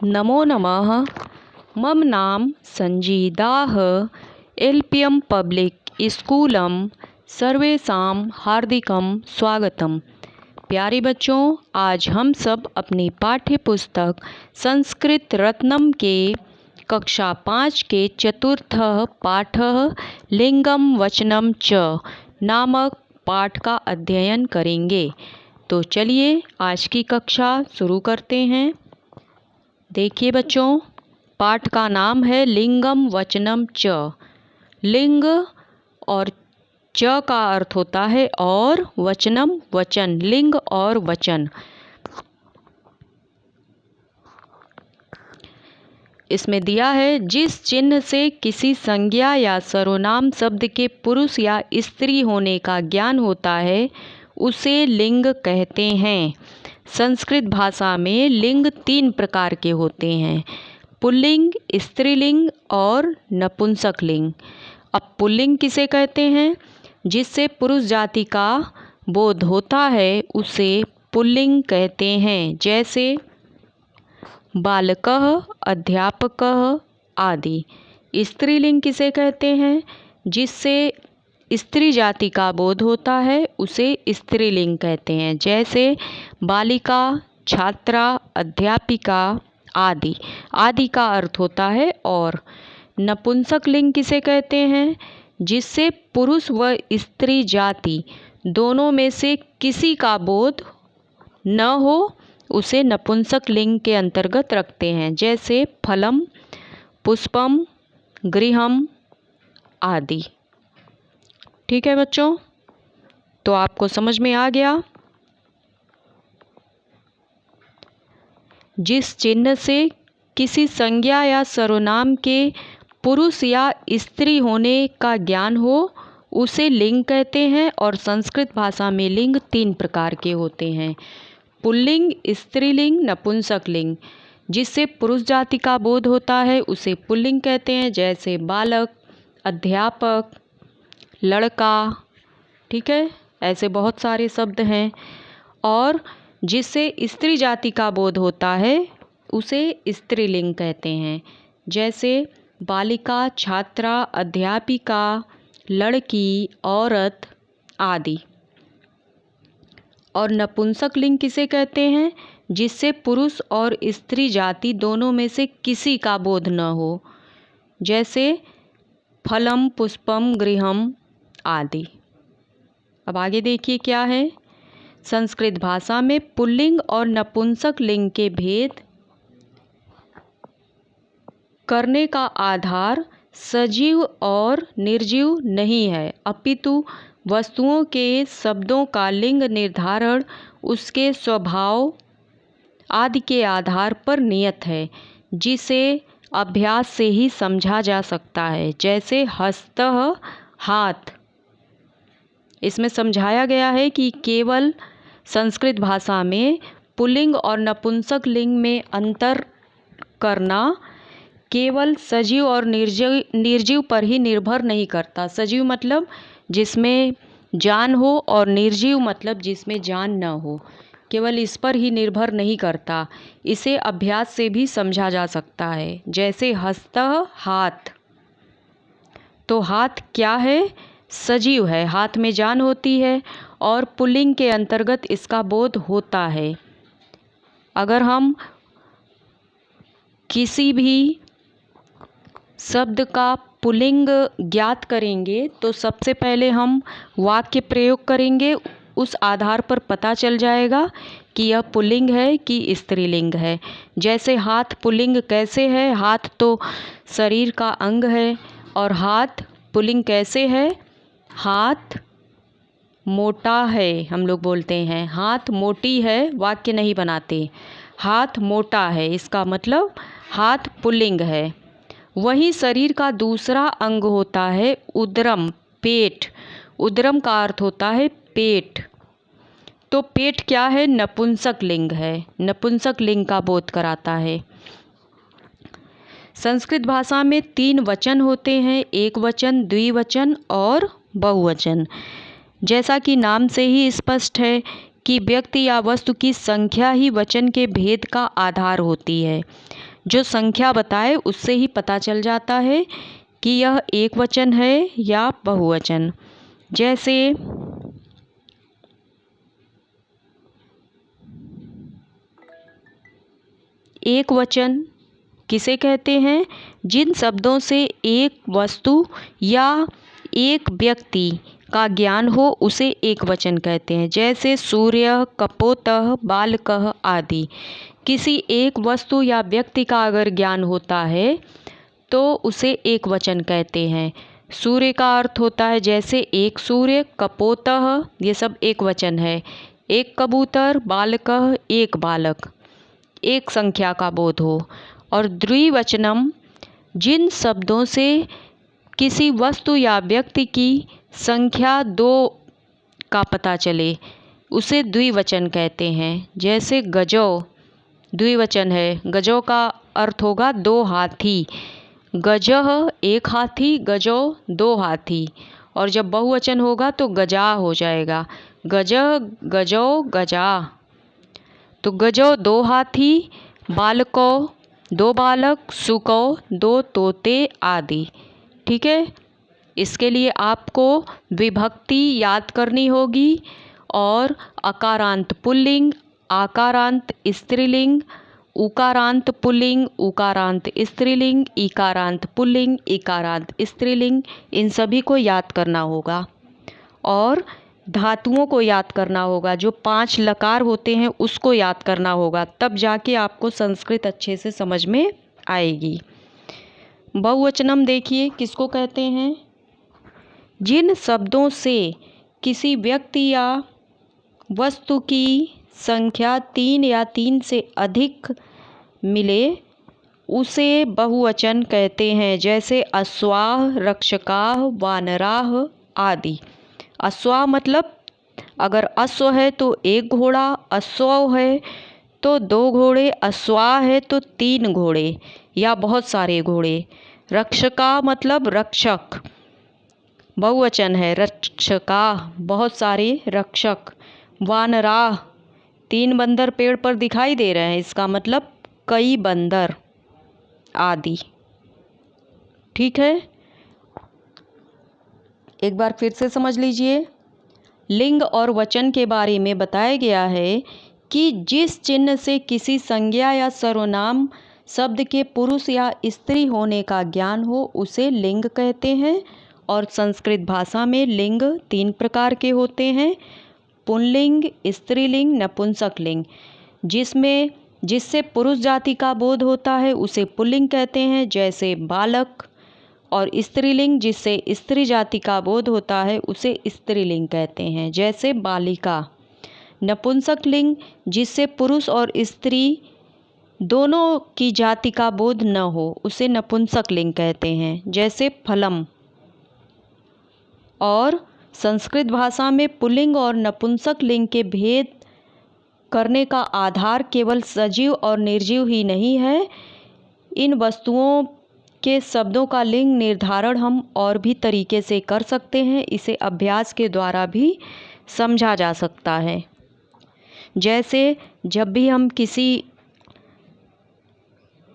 नमो नमः। मम नाम संजीदाः एल्पियम पब्लिक स्कूलम सर्वेषां हार्दिकं स्वागतम। प्यारे बच्चों, आज हम सब अपनी पाठ्य पुस्तक संस्कृत रत्नम के कक्षा 5 के चतुर्थ पाठ लिंगम वचनम च नामक पाठ का अध्ययन करेंगे। तो चलिए आज की कक्षा शुरू करते हैं। देखिए बच्चों, पाठ का नाम है लिंगम वचनम च। लिंग और च का अर्थ होता है और, वचनम वचन, लिंग और वचन। इसमें दिया है जिस चिन्ह से किसी संज्ञा या सर्वनाम शब्द के पुरुष या स्त्री होने का ज्ञान होता है उसे लिंग कहते हैं। संस्कृत भाषा में लिंग 3 प्रकार के होते हैं, पुल्लिंग, स्त्रीलिंग और नपुंसक लिंग। अब पुल्लिंग किसे कहते हैं? जिससे पुरुष जाति का बोध होता है उसे पुल्लिंग कहते हैं, जैसे बालकः, अध्यापकः आदि। स्त्रीलिंग किसे कहते हैं? जिससे स्त्री जाति का बोध होता है उसे स्त्रीलिंग कहते हैं, जैसे बालिका, छात्रा, अध्यापिका आदि। आदि का अर्थ होता है और। नपुंसक लिंग किसे कहते हैं? जिससे पुरुष व स्त्री जाति दोनों में से किसी का बोध न हो उसे नपुंसक लिंग के अंतर्गत रखते हैं, जैसे फलम, पुष्पम, गृहम आदि। ठीक है बच्चों, तो आपको समझ में आ गया। जिस चिन्ह से किसी संज्ञा या सर्वनाम के पुरुष या स्त्री होने का ज्ञान हो उसे लिंग कहते हैं। और संस्कृत भाषा में लिंग 3 प्रकार के होते हैं, पुल्लिंग, स्त्रीलिंग, नपुंसक लिंग। जिससे पुरुष जाति का बोध होता है उसे पुल्लिंग कहते हैं, जैसे बालक, अध्यापक, लड़का। ठीक है, ऐसे बहुत सारे शब्द हैं। और जिससे स्त्री जाति का बोध होता है उसे स्त्रीलिंग कहते हैं, जैसे बालिका, छात्रा, अध्यापिका, लड़की, औरत आदि। और नपुंसक लिंग किसे कहते हैं? जिससे पुरुष और स्त्री जाति दोनों में से किसी का बोध न हो, जैसे फलम, पुष्पम, गृहम आदि। अब आगे देखिए क्या है। संस्कृत भाषा में पुल्लिंग और नपुंसक लिंग के भेद करने का आधार सजीव और निर्जीव नहीं है, अपितु वस्तुओं के शब्दों का लिंग निर्धारण उसके स्वभाव आदि के आधार पर नियत है, जिसे अभ्यास से ही समझा जा सकता है, जैसे हस्तः, हाथ। इसमें समझाया गया है कि केवल संस्कृत भाषा में पुल्लिंग और नपुंसक लिंग में अंतर करना केवल सजीव और निर्जीव पर ही निर्भर नहीं करता। सजीव मतलब जिसमें जान हो और निर्जीव मतलब जिसमें जान न हो, केवल इस पर ही निर्भर नहीं करता। इसे अभ्यास से भी समझा जा सकता है, जैसे हस्तः, हाथ। तो हाथ क्या है? सजीव है, हाथ में जान होती है और पुल्लिंग के अंतर्गत इसका बोध होता है। अगर हम किसी भी शब्द का पुल्लिंग ज्ञात करेंगे तो सबसे पहले हम वाक्य प्रयोग करेंगे, उस आधार पर पता चल जाएगा कि यह पुल्लिंग है कि स्त्रीलिंग है। जैसे हाथ पुल्लिंग कैसे है? हाथ तो शरीर का अंग है। और हाथ पुल्लिंग कैसे है? हाथ मोटा है, हम लोग बोलते हैं हाथ मोटी है, वाक्य नहीं बनाते। हाथ मोटा है, इसका मतलब हाथ पुल्लिंग है। वही शरीर का दूसरा अंग होता है उदरम, पेट। उदरम का अर्थ होता है पेट। तो पेट क्या है? नपुंसक लिंग है, नपुंसक लिंग का बोध कराता है। संस्कृत भाषा में 3 वचन होते हैं, एक वचन, द्विवचन और बहुवचन। जैसा कि नाम से ही स्पष्ट है कि व्यक्ति या वस्तु की संख्या ही वचन के भेद का आधार होती है। जो संख्या बताए उससे ही पता चल जाता है कि यह एक वचन है या बहुवचन। जैसे एक वचन किसे कहते हैं? जिन शब्दों से एक वस्तु या एक व्यक्ति का ज्ञान हो उसे एक वचन कहते हैं। जैसे सूर्य, कपोतः, बालकः आदि। किसी एक वस्तु या व्यक्ति का अगर ज्ञान होता है तो उसे एक वचन कहते हैं। सूर्य का अर्थ होता है जैसे एक सूर्य, कपोतः, ये सब एक वचन है। एक कबूतर, बालकः, एक बालक, एक संख्या का बोध हो। और द्विवचनम जिन शब्दों से किसी वस्तु या व्यक्ति की संख्या दो का पता चले उसे द्विवचन कहते हैं। जैसे गजो द्विवचन है, गजो का अर्थ होगा दो हाथी। गजह एक हाथी, गजो दो हाथी। और जब बहुवचन होगा तो गजा हो जाएगा। गजह, गजो, गजा। तो गजो दो हाथी, बालको दो बालक, सुको दो तोते आदि। ठीक है, इसके लिए आपको विभक्ति याद करनी होगी और अकारांत पुल्लिंग, आकारांत स्त्रीलिंग, उकारांत पुल्लिंग, उकारांत स्त्रीलिंग, इकारांत पुल्लिंग, इकारांत स्त्रीलिंग, इन सभी को याद करना होगा। और धातुओं को याद करना होगा, जो 5 लकार होते हैं उसको याद करना होगा, तब जाके आपको संस्कृत अच्छे से समझ में आएगी। बहुवचनम देखिए किसको कहते हैं? जिन शब्दों से किसी व्यक्ति या वस्तु की संख्या 3 या 3 से अधिक मिले उसे बहुवचन कहते हैं। जैसे अश्वाः, रक्षकाः, वानराः आदि। अश्वाः मतलब अगर अश्व है तो एक घोड़ा, अश्व है तो 2 घोड़े, अश्वाः है तो 3 घोड़े या बहुत सारे घोड़े। रक्षका मतलब रक्षक, बहुवचन है, रक्षका बहुत सारे रक्षक। वानराः 3 बंदर पेड़ पर दिखाई दे रहे हैं, इसका मतलब कई बंदर आदि। ठीक है, एक बार फिर से समझ लीजिए। लिंग और वचन के बारे में बताया गया है कि जिस चिन्ह से किसी संज्ञा या सर्वनाम शब्द के पुरुष या स्त्री होने का ज्ञान हो उसे लिंग कहते हैं। और संस्कृत भाषा में लिंग 3 प्रकार के होते हैं, पुल्लिंग, स्त्रीलिंग, नपुंसक लिंग। जिससे पुरुष जाति का बोध होता है उसे पुल्लिंग कहते हैं, जैसे बालक। और स्त्रीलिंग जिससे स्त्री जाति का बोध होता है उसे स्त्रीलिंग कहते हैं, जैसे बालिका। नपुंसक लिंग जिससे पुरुष और स्त्री दोनों की जाति का बोध न हो उसे नपुंसक लिंग कहते हैं, जैसे फलम। और संस्कृत भाषा में पुल्लिंग और नपुंसक लिंग के भेद करने का आधार केवल सजीव और निर्जीव ही नहीं है। इन वस्तुओं के शब्दों का लिंग निर्धारण हम और भी तरीके से कर सकते हैं, इसे अभ्यास के द्वारा भी समझा जा सकता है। जैसे जब भी हम किसी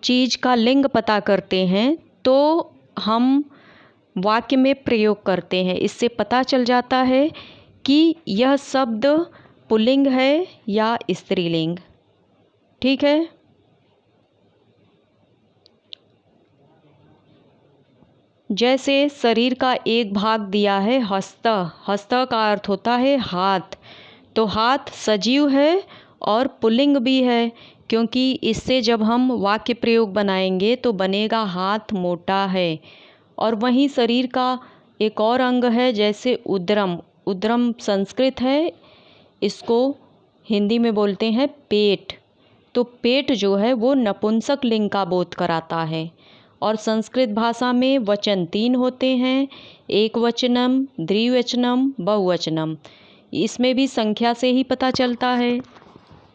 चीज़ का लिंग पता करते हैं तो हम वाक्य में प्रयोग करते हैं, इससे पता चल जाता है कि यह शब्द पुल्लिंग है या स्त्रीलिंग। ठीक है, जैसे शरीर का एक भाग दिया है हस्त, हस्त का अर्थ होता है हाथ। तो हाथ सजीव है और पुल्लिंग भी है, क्योंकि इससे जब हम वाक्य प्रयोग बनाएंगे तो बनेगा हाथ मोटा है। और वहीं शरीर का एक और अंग है जैसे उदरम, उदरम संस्कृत है, इसको हिंदी में बोलते हैं पेट। तो पेट जो है वो नपुंसक लिंग का बोध कराता है। और संस्कृत भाषा में वचन 3 होते हैं, एक वचनम, द्विवचनम, बहुवचनम। इसमें भी संख्या से ही पता चलता है,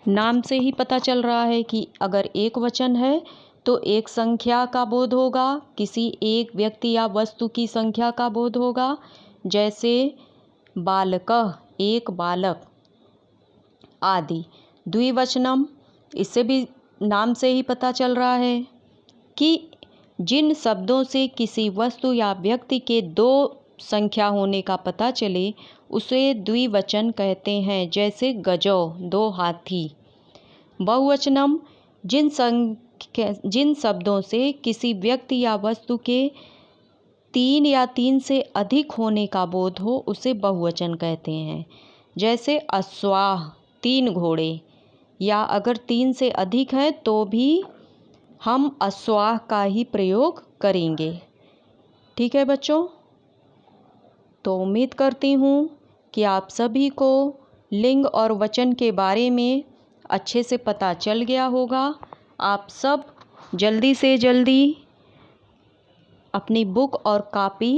नाम से ही पता चल रहा है कि अगर एक वचन है तो एक संख्या का बोध होगा, किसी एक व्यक्ति या वस्तु की संख्या का बोध होगा। जैसे बालकः एक बालक आदि। द्विवचनम, इससे भी नाम से ही पता चल रहा है, कि जिन शब्दों से किसी वस्तु या व्यक्ति के दो संख्या होने का पता चले उसे द्विवचन कहते हैं, जैसे गजो, दो हाथी। बहुवचनम, जिन शब्दों से किसी व्यक्ति या वस्तु के तीन या तीन से अधिक होने का बोध हो उसे बहुवचन कहते हैं, जैसे अश्वाह, तीन घोड़े, या अगर तीन से अधिक हैं तो भी हम अश्वाह का ही प्रयोग करेंगे। ठीक है बच्चों, तो उम्मीद करती हूँ कि आप सभी को लिंग और वचन के बारे में अच्छे से पता चल गया होगा। आप सब जल्दी से जल्दी अपनी बुक और कॉपी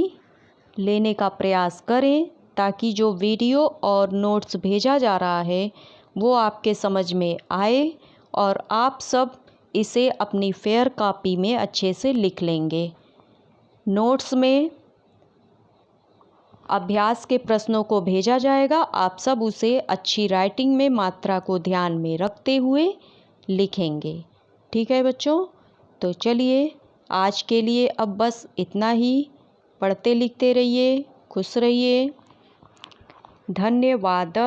लेने का प्रयास करें ताकि जो वीडियो और नोट्स भेजा जा रहा है वो आपके समझ में आए और आप सब इसे अपनी फेयर कॉपी में अच्छे से लिख लेंगे। नोट्स में अभ्यास के प्रश्नों को भेजा जाएगा, आप सब उसे अच्छी राइटिंग में मात्रा को ध्यान में रखते हुए लिखेंगे। ठीक है बच्चों, तो चलिए आज के लिए अब बस इतना ही। पढ़ते लिखते रहिए, खुश रहिए। धन्यवाद।